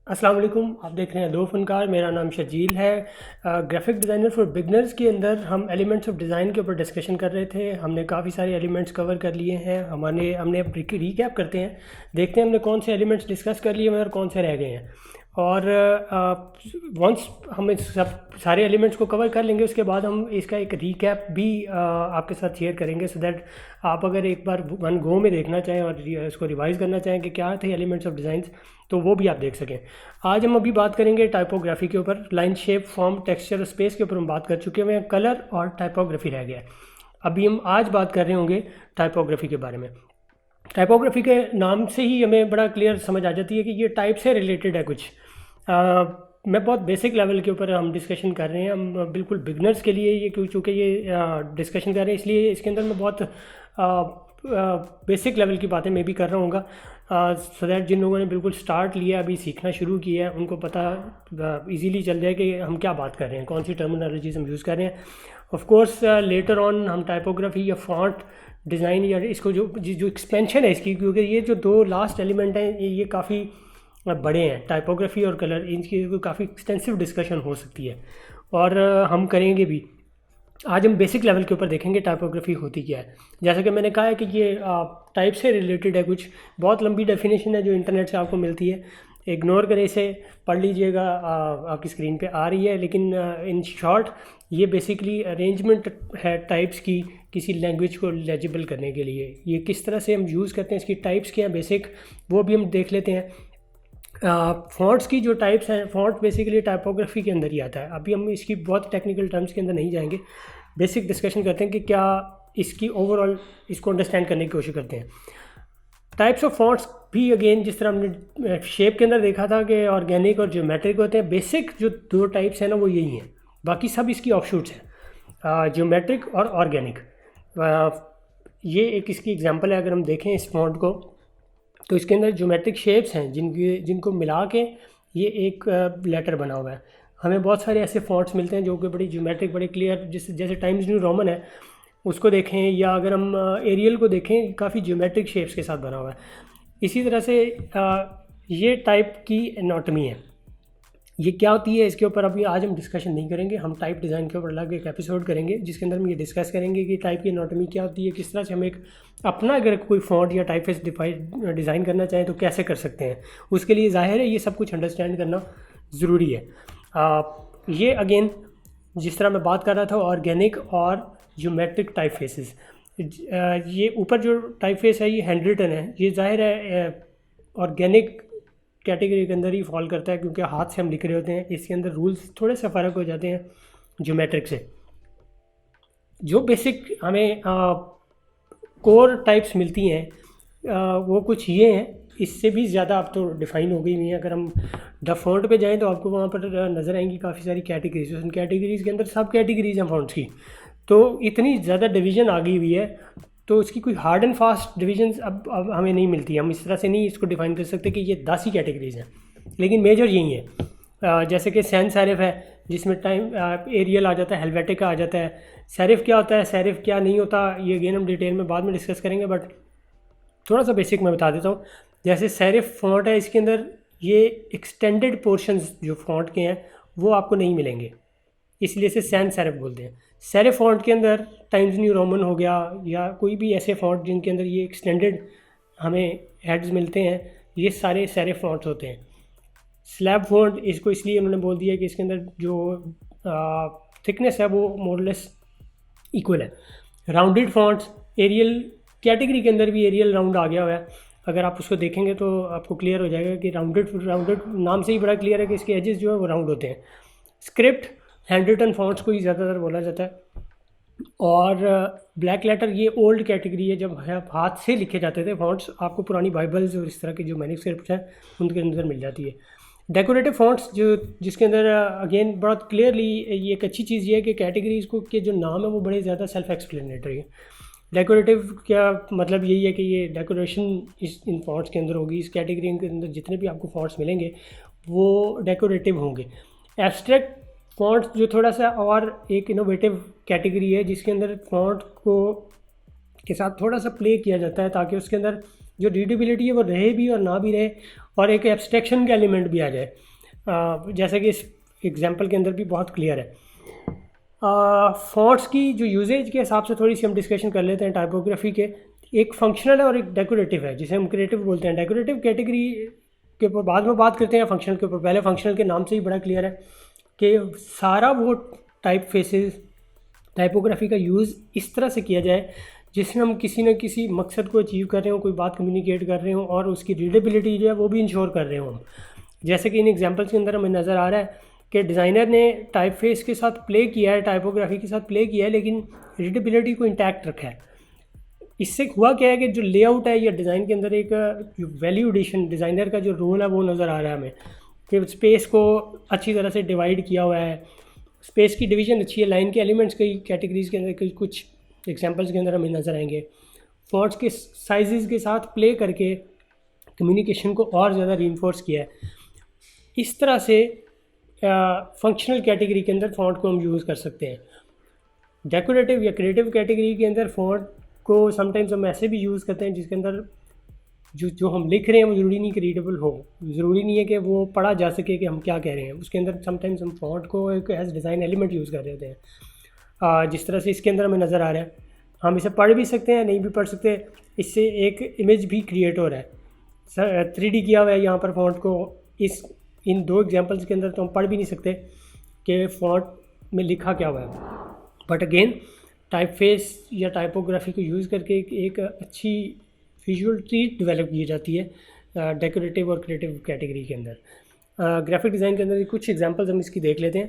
अस्सलाम वालेकुम, आप देख रहे हैं दो फनकार। मेरा नाम शजील है। ग्राफिक डिज़ाइनर फॉर बिगनर्स के अंदर हम एलिमेंट्स ऑफ डिज़ाइन के ऊपर डिस्कशन कर रहे थे। हमने काफ़ी सारे एलिमेंट्स कवर कर लिए हैं। हमने अब रिकैप करते हैं, देखते हैं हमने कौन से एलिमेंट्स डिस्कस कर लिए हैं और कौन से रह गए हैं। और वंस हम इस सब सारे एलिमेंट्स को कवर कर लेंगे, उसके बाद हम इसका एक रीकैप भी आपके साथ शेयर करेंगे, सो दैट आप अगर एक बार वन गो में देखना चाहें और इसको रिवाइज़ करना चाहें कि क्या थे एलिमेंट्स ऑफ डिज़ाइंस, तो वो भी आप देख सकें। आज हम अभी बात करेंगे टाइपोग्राफी के ऊपर। लाइन, शेप, फॉर्म, टेक्सचर और स्पेस के ऊपर हम बात कर चुके हुए हैं। कलर और टाइपोग्राफी रह गया है। अभी हम आज बात कर रहे होंगे टाइपोग्राफी के बारे में। टाइपोग्राफी के नाम से ही हमें बड़ा क्लियर समझ आ जाती है कि ये टाइप से रिलेटेड है कुछ। मैं बहुत बेसिक लेवल के ऊपर हम डिस्कशन कर रहे हैं। हम बिल्कुल बिगनर्स के लिए ये, चूँकि ये डिस्कशन कर रहे हैं, इसलिए इसके अंदर मैं बहुत बेसिक लेवल की बातें मैं भी कर रहा हूँगा, सो दैट जिन लोगों ने बिल्कुल स्टार्ट लिया, अभी सीखना शुरू किया है, उनको पता इजीली चल जाए कि हम क्या बात कर रहे हैं, कौन सी टर्मिनोलॉजीज हम यूज़ कर रहे हैं। ऑफ कोर्स लेटर ऑन हम टाइपोग्राफी या फॉन्ट डिज़ाइन या इसको जो एक्सपेंशन है इसकी, क्योंकि ये जो दो लास्ट एलिमेंट हैं ये काफ़ी बड़े हैं, टाइपोग्राफी और कलर, इनकी काफ़ी एक्सटेंसिव डिस्कशन हो सकती है और हम करेंगे भी। आज हम बेसिक लेवल के ऊपर देखेंगे टाइपोग्राफी होती क्या है। जैसा कि मैंने कहा है कि ये टाइप से रिलेटेड है कुछ। बहुत लंबी डेफिनेशन है जो इंटरनेट से आपको मिलती है, इग्नोर करें इसे, पढ़ लीजिएगा, आपकी स्क्रीन पे आ रही है। लेकिन इन शॉर्ट ये बेसिकली अरेंजमेंट है टाइप्स की किसी लैंग्वेज को लेजिबल करने के लिए। ये किस तरह से हम यूज़ करते हैं, इसकी टाइप्स क्या हैं बेसिक, वो भी हम देख लेते हैं। फ़ॉन्ट्स की जो टाइप्स हैं, फ़ॉन्ट बेसिकली टाइपोग्राफी के अंदर ही आता है। अभी हम इसकी बहुत टेक्निकल टर्म्स के अंदर नहीं जाएंगे, बेसिक डिस्कशन करते हैं कि क्या इसकी ओवरऑल इसको अंडरस्टैंड करने की कोशिश करते हैं। टाइप्स ऑफ फ़ॉन्ट्स भी अगेन जिस तरह हमने शेप के अंदर देखा था कि ऑर्गेनिक और ज्योमेट्रिक होते हैं, बेसिक जो दो टाइप्स हैं ना वो यही हैं, बाकी सब इसकी ऑफशूट्स हैं, ज्योमेट्रिक और ऑर्गेनिक। ये एक इसकी एग्जांपल है। अगर हम देखें इस फॉन्ट को, तो इसके अंदर ज्योमेट्रिक शेप्स हैं जिनको मिला के ये एक लेटर बना हुआ है। हमें बहुत सारे ऐसे फॉन्ट्स मिलते हैं जो कि बड़ी ज्योमेट्रिक, बड़े क्लियर, जैसे टाइम्स न्यू रोमन है, उसको देखें, या अगर हम एरियल को देखें, काफ़ी ज्योमेट्रिक शेप्स के साथ बना हुआ है। इसी तरह से ये टाइप की एनाटॉमी है, ये क्या होती है, इसके ऊपर अभी आज हम डिस्कशन नहीं करेंगे। हम टाइप डिज़ाइन के ऊपर अलग एक एपिसोड करेंगे जिसके अंदर हम ये डिस्कस करेंगे कि टाइप की एनाटॉमी क्या होती है, किस तरह से हम एक अपना अगर कोई फॉन्ट या टाइपफेस डिज़ाइन करना चाहें तो कैसे कर सकते हैं। उसके लिए ज़ाहिर है ये सब कुछ अंडरस्टैंड करना ज़रूरी है। ये अगेन जिस तरह मैं बात कर रहा था, ऑर्गेनिक और ज्योमेट्रिक टाइपफेसेस। ये ऊपर जो टाइपफेस है ये हैंड रिटन है, ये ज़ाहिर है ऑर्गेनिक कैटेगरी के अंदर ही फॉल करता है, क्योंकि हाथ से हम लिख रहे होते हैं। इसके अंदर रूल्स थोड़े से फ़र्क हो जाते हैं ज्योमेट्रिक से। जो बेसिक हमें कोर टाइप्स मिलती हैं वो कुछ ये हैं, इससे भी ज़्यादा अब तो डिफ़ाइन हो गई हुई हैं। अगर हम द फॉन्ट पे जाएं तो आपको वहाँ पर नज़र आएंगी काफ़ी सारी कैटेगरीज। उन कैटेगरीज़ के अंदर सब कैटेगरीज हैं फॉन्ट्स की, तो इतनी ज़्यादा डिवीज़न आ गई हुई है, तो इसकी कोई हार्ड एंड फास्ट डिवीजन्स अब हमें नहीं मिलती। हम इस तरह से नहीं इसको डिफ़ाइन कर सकते कि ये 10 ही कैटेगरीज हैं, लेकिन मेजर यही है। जैसे कि सैंस सेरिफ है, जिसमें टाइम एरियल आ जाता है, हेलवेटिका आ जाता है। सेरिफ क्या होता है, सेरिफ क्या नहीं होता, ये अगेन हम डिटेल में बाद में डिस्कस करेंगे, बट थोड़ा सा बेसिक मैं बता देता हूँ। जैसे सेरिफ फॉन्ट है, इसके अंदर ये एक्सटेंडेड पोर्शंस जो फॉन्ट के हैं वो आपको नहीं मिलेंगे, इसलिए इसे सैंस सेरिफ बोलते हैं। सेरिफ फॉन्ट के अंदर टाइम्स न्यू रोमन हो गया, या कोई भी ऐसे फॉन्ट जिनके अंदर ये एक्सटेंडेड हमें हेड्स मिलते हैं, ये सारे सेरिफ फॉन्ट्स होते हैं। स्लैब फॉन्ट, इसको इसलिए उन्होंने बोल दिया कि इसके अंदर जो थिकनेस है वो मोरलेस इक्वल है। राउंडेड फॉन्ट्स, एरियल कैटेगरी के अंदर भी एरियल राउंड आ गया हुआ है। अगर आप उसको देखेंगे तो आपको क्लियर हो जाएगा कि राउंडेड नाम से ही बड़ा क्लियर है कि इसके एजेस जो है वो राउंड होते हैं। स्क्रिप्ट, हैंड रिटन फॉन्ट्स को ही ज़्यादातर बोला जाता है। और ब्लैक लेटर, ये ओल्ड कैटेगरी है, जब हाथ से लिखे जाते थे फॉन्ट्स, आपको पुरानी बाइबल्स और इस तरह के जो मैन्युस्क्रिप्ट्स हैं उनके अंदर मिल जाती है। डेकोरेटिव फॉन्ट्स, जो जिसके अंदर अगेन बहुत क्लियरली ये एक अच्छी चीज़ ये है कि कैटेगरीज को के जो नाम है वो बड़े ज़्यादा सेल्फ एक्सप्लेनेटरी है। डेकोरेटिव क्या मतलब, यही है कि ये डेकोरेशन इन फॉन्ट्स के अंदर होगी। इस कैटेगरी के अंदर जितने भी आपको फॉन्ट्स मिलेंगे वो डेकोरेटिव होंगे। एब्स्ट्रैक्ट फॉन्ट्स जो थोड़ा सा और एक इनोवेटिव कैटेगरी है, जिसके अंदर फॉन्ट को के साथ थोड़ा सा प्ले किया जाता है ताकि उसके अंदर जो रीडेबिलिटी है वो रहे भी और ना भी रहे, और एक एब्स्ट्रैक्शन का एलिमेंट भी आ जाए, जैसा कि इस एग्जांपल के अंदर भी बहुत क्लियर है। फ़ॉन्ट्स की जो यूजेज के हिसाब से थोड़ी सी हम डिस्कशन कर लेते हैं टाइपोग्राफी के। एक फंक्शनल है और एक डेकोरेटिव है, जिसे हम क्रिएटिव बोलते हैं। डेकोरेटिव कैटेगरी के ऊपर बाद में बात करते हैं, फंक्शनल के ऊपर। पहले फंक्शनल के नाम से ही बड़ा क्लियर है कि सारा वो टाइप फेसेस टाइपोग्राफी का यूज़ इस तरह से किया जाए जिसमें हम किसी न किसी मकसद को अचीव कर रहे हो, कोई बात कम्युनिकेट कर रहे हो और उसकी रीडेबिलिटी जो है वो भी इंश्योर कर रहे हो हम। जैसे कि इन एग्जांपल्स के अंदर हमें नज़र आ रहा है कि डिज़ाइनर ने टाइप फेस के साथ प्ले किया है, टाइपोग्राफी के साथ प्ले किया है, लेकिन रीडेबिलिटी को इंटैक्ट रखा है। इससे हुआ क्या है कि जो लेआउट है या डिज़ाइन के अंदर एक वैल्यू एडिशन, डिज़ाइनर का जो रोल है वो नज़र आ रहा है हमें, कि स्पेस को अच्छी तरह से डिवाइड किया हुआ है, स्पेस की डिवीजन अच्छी है, लाइन के एलिमेंट्स कई कैटेगरीज़ के अंदर, कई कुछ एग्जांपल्स के अंदर हमें नज़र आएंगे। फॉन्ट्स के साइजेस के साथ प्ले करके कम्युनिकेशन को और ज़्यादा रीइंफोर्स किया है। इस तरह से फंक्शनल कैटेगरी के अंदर फ़ॉन्ट को हम यूज़ कर सकते हैं। डेकोरेटिव या क्रिएटिव कैटेगरी के अंदर फ़ॉन्ट को समटाइम्स हम ऐसे भी यूज़ करते हैं जिसके अंदर जो हम लिख रहे हैं वो ज़रूरी नहीं कि रीडेबल हो, ज़रूरी नहीं है कि वो पढ़ा जा सके कि हम क्या कह रहे हैं। उसके अंदर समटाइम्स हम फ़ॉन्ट को एक एज डिज़ाइन एलिमेंट यूज़ कर रहे होते हैं। जिस तरह से इसके अंदर हमें नज़र आ रहा है, हम इसे पढ़ भी सकते हैं, नहीं भी पढ़ सकते। इससे एक इमेज भी क्रिएट हो रहा है, 3D किया हुआ है यहाँ पर फ़ॉन्ट को। इन दो एग्जांपल्स के अंदर तो हम पढ़ भी नहीं सकते कि फ़ॉन्ट में लिखा क्या हुआ है, बट अगेन टाइप फेस या टाइपोग्राफी को यूज़ करके एक अच्छी विजुअल ट्रीट डेवलप की जाती है डेकोरेटिव और क्रिएटिव कैटेगरी के अंदर। ग्राफिक डिज़ाइन के अंदर कुछ एग्जांपल्स हम इसकी देख लेते हैं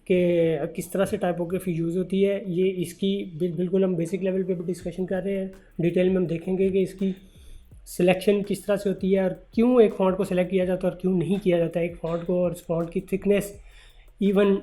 कि किस तरह से टाइपोग्राफी यूज़ होती है। ये इसकी बिल्कुल हम बेसिक लेवल पे भी डिस्कशन कर रहे हैं, डिटेल में हम देखेंगे कि इसकी सिलेक्शन किस तरह से होती है और क्यों एक फ़ॉन्ट को सिलेक्ट किया जाता है और क्यों नहीं किया जाता है एक फ़ॉन्ट को, और उस फ़ॉन्ट की थिकनेस, इवन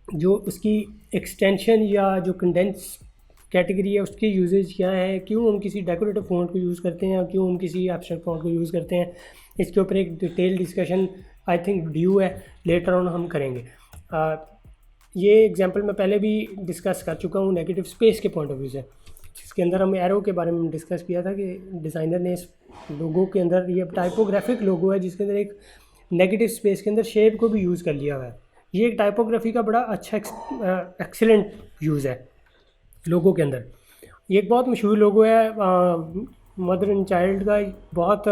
जो उसकी एक्सटेंशन या जो कंडेंस कैटेगरी है उसकी यूजेज क्या है, क्यों हम किसी डेकोरेटिव फ़ॉन्ट को यूज़ करते हैं और क्यों हम किसी एब्स्ट्रैक्ट फ़ॉन्ट को यूज़ करते हैं। इसके ऊपर एक detail discussion I think due है, लेटर ऑन हम करेंगे। ये एग्जांपल मैं पहले भी डिस्कस कर चुका हूँ नेगेटिव स्पेस के पॉइंट ऑफ व्यू से, जिसके अंदर हम एरो के बारे में डिस्कस किया था कि डिज़ाइनर ने इस लोगो के अंदर, ये टाइपोग्राफिक लोगो है जिसके अंदर एक नेगेटिव स्पेस के अंदर शेप को भी यूज़ कर लिया हुआ है। ये एक टाइपोग्राफी का बड़ा अच्छा एक्सीलेंट यूज़ है लोगो के अंदर। ये एक बहुत मशहूर लोगो है, मदर एंड चाइल्ड का बहुत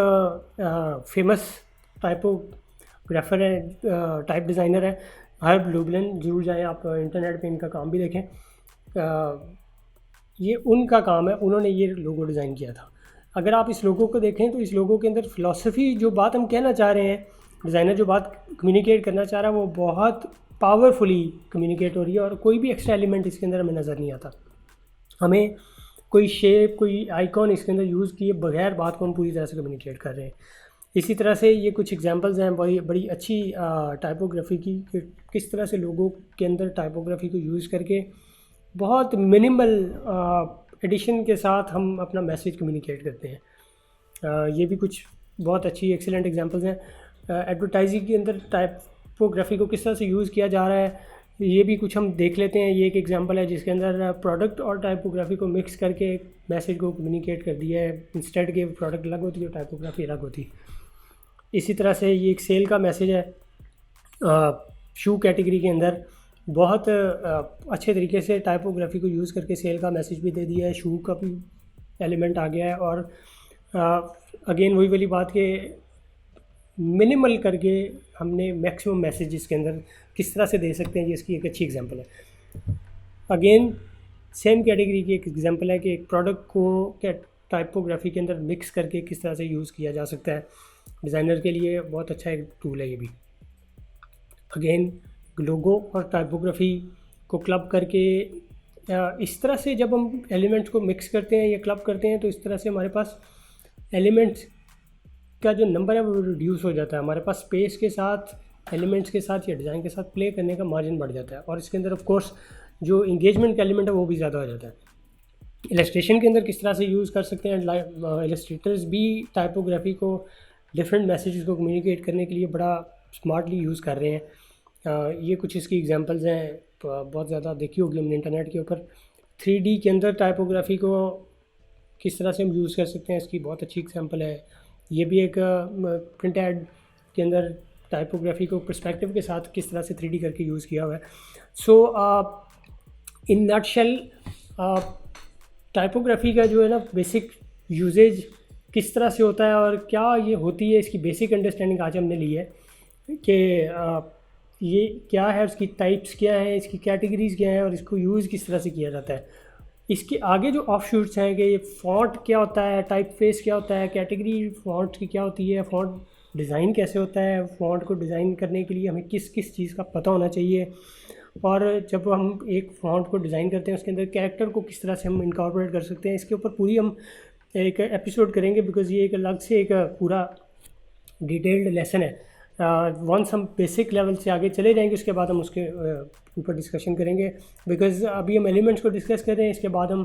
फेमस टाइपोग्राफर है, टाइप डिज़ाइनर है, हर्ब लुबलिन। ज़रूर जाएँ आप इंटरनेट पे इनका काम भी देखें। ये उनका काम है, उन्होंने ये लोगो डिज़ाइन किया था। अगर आप इस लोगो को देखें तो इस लोगो के अंदर फ़िलॉसफ़ी, जो बात हम कहना चाह रहे हैं, डिज़ाइनर जो बात कम्युनिकेट करना चाह रहा है वो बहुत पावरफुली कम्युनिकेट हो रही है और कोई भी एक्स्ट्रा एलिमेंट इसके अंदर हमें नज़र नहीं आता। हमें कोई शेप, कोई आइकॉन इसके अंदर यूज़ किए बगैर बात को हम पूरी तरह से कम्युनिकेट कर रहे हैं। इसी तरह से ये कुछ एग्जांपल्स हैं बड़ी अच्छी टाइपोग्राफी की, कि किस तरह से लोगों के अंदर टाइपोग्राफी को यूज़ करके बहुत मिनिमल एडिशन के साथ हम अपना मैसेज कम्युनिकेट करते हैं। ये भी कुछ बहुत अच्छी एक्सीलेंट एग्जांपल्स हैं। एडवर्टाइजिंग के अंदर टाइपोग्राफी को किस तरह से यूज़ किया जा रहा है, ये भी कुछ हम देख लेते हैं। ये एक एग्जांपल है जिसके अंदर प्रोडक्ट और टाइपोग्राफी को मिक्स करके एक मैसेज को कम्युनिकेट कर दिया है। इंस्टेड के प्रोडक्ट अलग होती है और टाइपोग्राफी अलग होती है। इसी तरह से ये एक सेल का मैसेज है शू कैटेगरी के अंदर, बहुत अच्छे तरीके से टाइपोग्राफी को यूज़ करके सेल का मैसेज भी दे दिया है, शू का भी एलिमेंट आ गया है। और अगेन वही वाली बात कि मिनिमल करके हमने मैक्सिमम मैसेज इसके अंदर किस तरह से दे सकते हैं, ये इसकी एक अच्छी एग्जांपल है। अगेन सेम कैटेगरी की एक एग्जांपल है कि एक प्रोडक्ट को क्या टाइपोग्राफी के अंदर मिक्स करके किस तरह से यूज़ किया जा सकता है। डिज़ाइनर के लिए बहुत अच्छा एक टूल है ये भी। अगेन लोगो और टाइपोग्राफी को क्लब करके इस तरह से जब हम एलिमेंट्स को मिक्स करते हैं या क्लब करते हैं तो इस तरह से हमारे पास एलिमेंट्स का जो नंबर है वो रिड्यूस हो जाता है। हमारे पास स्पेस के साथ, एलिमेंट्स के साथ या डिज़ाइन के साथ प्ले करने का मार्जिन बढ़ जाता है और इसके अंदर ऑफ कोर्स जो इंगेजमेंट का एलिमेंट है वो भी ज़्यादा हो जाता है। इलस्ट्रेशन के अंदर किस तरह से यूज़ कर सकते हैं, इलस्ट्रेटर्स भी टाइपोग्राफी को डिफरेंट मैसेजेस को कम्युनिकेट करने के लिए बड़ा स्मार्टली यूज़ कर रहे हैं। ये कुछ इसकी एग्जांपल्स हैं, बहुत ज़्यादा देखी होगी हमने इंटरनेट के ऊपर। 3D के अंदर टाइपोग्राफी को किस तरह से हम यूज़ कर सकते हैं, इसकी बहुत अच्छी एग्जांपल है। ये भी एक प्रिंट ऐड के अंदर टाइपोग्राफी को पर्सपेक्टिव के साथ किस तरह से 3D करके यूज़ किया हुआ है। सो इन नटशेल टाइपोग्राफी का जो है ना बेसिक यूजेज किस तरह से होता है और क्या ये होती है, इसकी बेसिक अंडरस्टैंडिंग आज हमने ली है कि ये क्या है, उसकी टाइप्स क्या हैं, इसकी कैटेगरीज़ क्या हैं और इसको यूज़ किस तरह से किया जाता है। इसके आगे जो ऑफशूट्स हैं कि ये फ़ॉन्ट क्या होता है, टाइप फेस क्या होता है, कैटेगरी फ़ॉन्ट की क्या होती है, फ़ॉन्ट डिज़ाइन कैसे होता है, फ़ॉन्ट को डिज़ाइन करने के लिए हमें किस किस चीज़ का पता होना चाहिए, और जब हम एक फ़ॉन्ट को डिज़ाइन करते हैं उसके अंदर कैरेक्टर को किस तरह से हम इनकॉर्पोरेट कर सकते हैं, इसके ऊपर पूरी हम एक एपिसोड करेंगे, बिकॉज़ ये एक अलग से एक पूरा डिटेल्ड लेसन है। वंस हम बेसिक लेवल से आगे चले जाएंगे उसके बाद हम उसके ऊपर डिस्कशन करेंगे, बिकॉज़ अभी हम एलिमेंट्स को डिस्कस कर रहे हैं, इसके बाद हम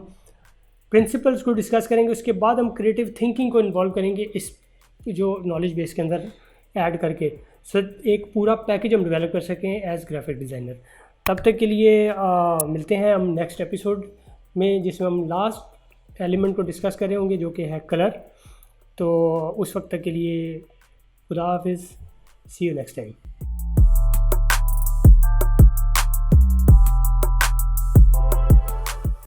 प्रिंसिपल्स को डिस्कस करेंगे, उसके बाद हम क्रिएटिव थिंकिंग को इन्वॉल्व करेंगे इस जो नॉलेज बेस के अंदर ऐड करके, सो एक पूरा पैकेज हम डेवलप कर सकें एज ग्राफिक डिज़ाइनर। तब तक के लिए मिलते हैं हम नेक्स्ट एपिसोड में, जिसमें हम लास्ट एलिमेंट को डिस्कस कर रहे होंगे जो कि है कलर। तो उस वक्त तक के लिए खुदा हाफिज़, सी यू नेक्स्ट टाइम।